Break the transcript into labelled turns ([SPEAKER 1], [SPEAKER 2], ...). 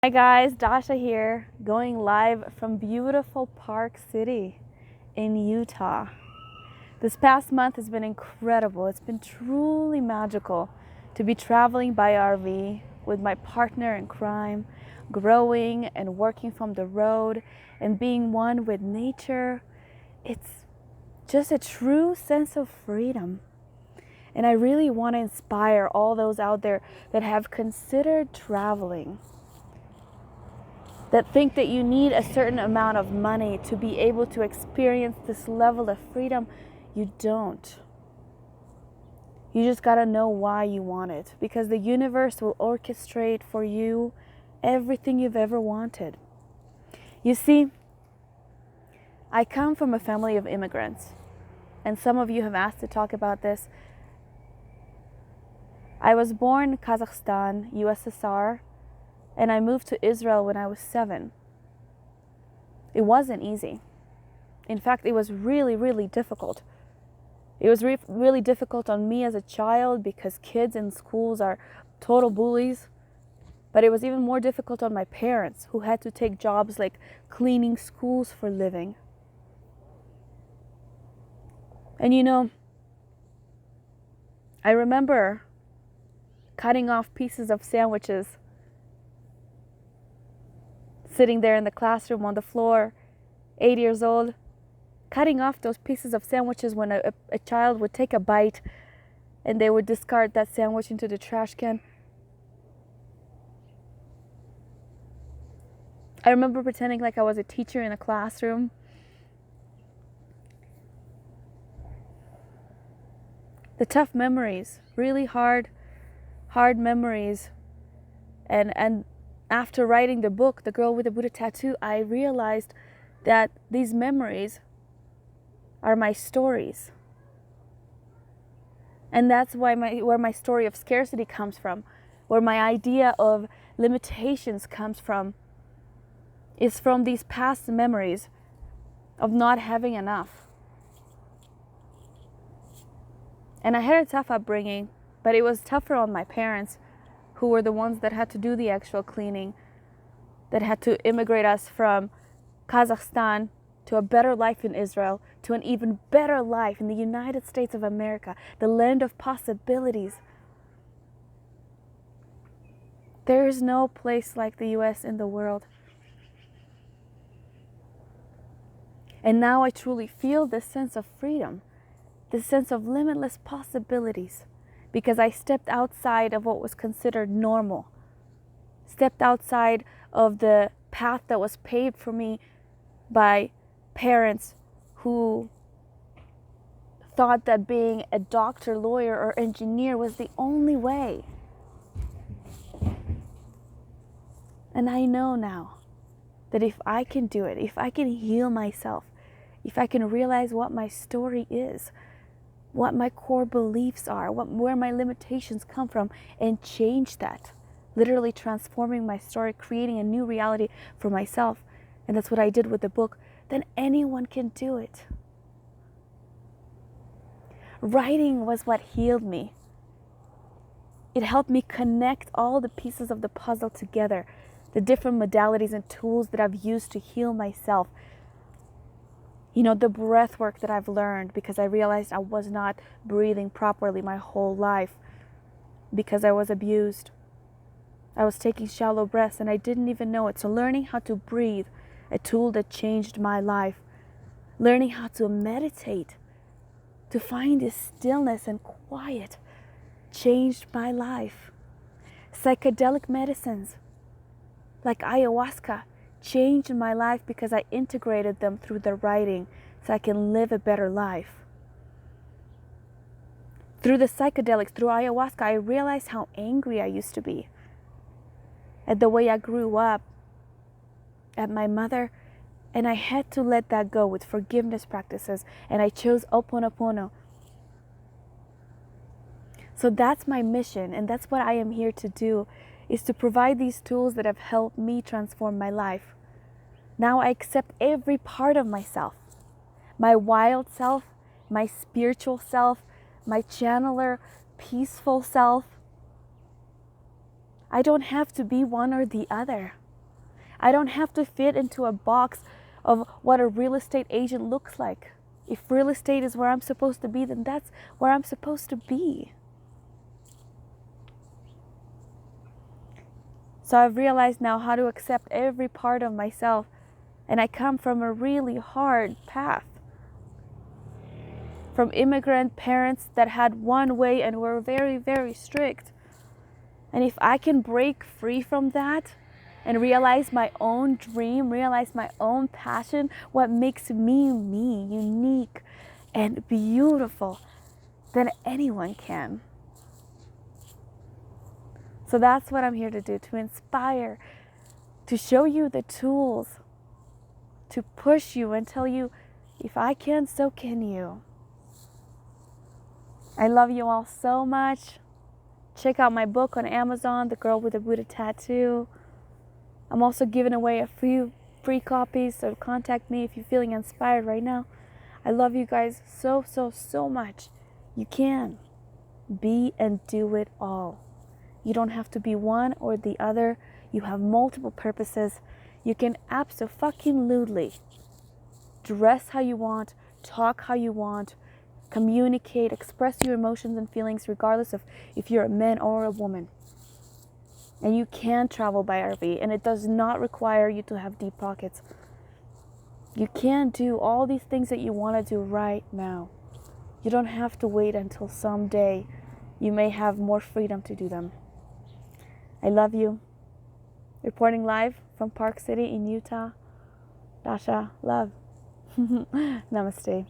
[SPEAKER 1] Hi guys, Dasha here, going live from beautiful Park City in Utah. This past month has been incredible. It's been truly magical to be traveling by RV with my partner in crime, growing and working from the road and being one with nature. It's just a true sense of freedom. And I really want to inspire all those out there that have considered traveling, that think that you need a certain amount of money to be able to experience this level of freedom. You don't. You just got to know why you want it, because the universe will orchestrate for you everything you've ever wanted. You see, I come from a family of immigrants, and some of you have asked to talk about this. I was born in Kazakhstan, USSR, and I moved to Israel when I was 7. It wasn't easy. In fact, it was really, really difficult. It was really difficult on me as a child because kids in schools are total bullies. But it was even more difficult on my parents, who had to take jobs like cleaning schools for a living. And you know, I remember cutting off pieces of sandwiches, sitting there in the classroom on the floor, 8 years old, cutting off those pieces of sandwiches when a child would take a bite and they would discard that sandwich into the trash can. I remember pretending like I was a teacher in a classroom. The tough memories, really hard memories. And after writing the book, The Girl with the Buddha Tattoo, I realized that these memories are my stories. And that's where my story of scarcity comes from, where my idea of limitations comes from, is from these past memories of not having enough. And I had a tough upbringing, but it was tougher on my parents, who were the ones that had to do the actual cleaning, that had to immigrate us from Kazakhstan to a better life in Israel, to an even better life in the United States of America, the land of possibilities. There is no place like the US in the world. And now I truly feel this sense of freedom, this sense of limitless possibilities, because I stepped outside of what was considered normal, stepped outside of the path that was paved for me by parents who thought that being a doctor, lawyer, or engineer was the only way. And I know now that if I can do it, if I can heal myself, if I can realize what my story is, what my core beliefs are, where my limitations come from, and change that, literally transforming my story, creating a new reality for myself. And that's what I did with the book. Then anyone can do it. Writing was what healed me. It helped me connect all the pieces of the puzzle together, the different modalities and tools that I've used to heal myself. You know, the breath work that I've learned, because I realized I was not breathing properly my whole life because I was abused. I was taking shallow breaths and I didn't even know it. So learning how to breathe, a tool that changed my life. Learning how to meditate, to find this stillness and quiet, changed my life. Psychedelic medicines like ayahuasca changed my life because I integrated them through the writing so I can live a better life. Through the psychedelics, through ayahuasca, I realized how angry I used to be at the way I grew up, at my mother, and I had to let that go with forgiveness practices, and I chose Ho'oponopono. So that's my mission, and that's what I am here to do, is to provide these tools that have helped me transform my life. Now I accept every part of myself, my wild self, my spiritual self, my channeler, peaceful self. I don't have to be one or the other. I don't have to fit into a box of what a real estate agent looks like. If real estate is where I'm supposed to be, then that's where I'm supposed to be. So I've realized now how to accept every part of myself. And I come from a really hard path. From immigrant parents that had one way and were very, very strict. And if I can break free from that and realize my own dream, realize my own passion, what makes me me, unique and beautiful, then anyone can. So that's what I'm here to do, to inspire, to show you the tools, to push you and tell you, if I can, so can you. I love you all so much. Check out my book on Amazon, The Girl with the Buddha Tattoo. I'm also giving away a few free copies, so contact me if you're feeling inspired right now. I love you guys so, so, so much. You can be and do it all. You don't have to be one or the other. You have multiple purposes. You can abso-fucking-lutely dress how you want, talk how you want, communicate, express your emotions and feelings regardless of if you're a man or a woman. And you can travel by RV, and it does not require you to have deep pockets. You can do all these things that you want to do right now. You don't have to wait until someday you may have more freedom to do them. I love you. Reporting live from Park City in Utah. Dasha, love. Namaste.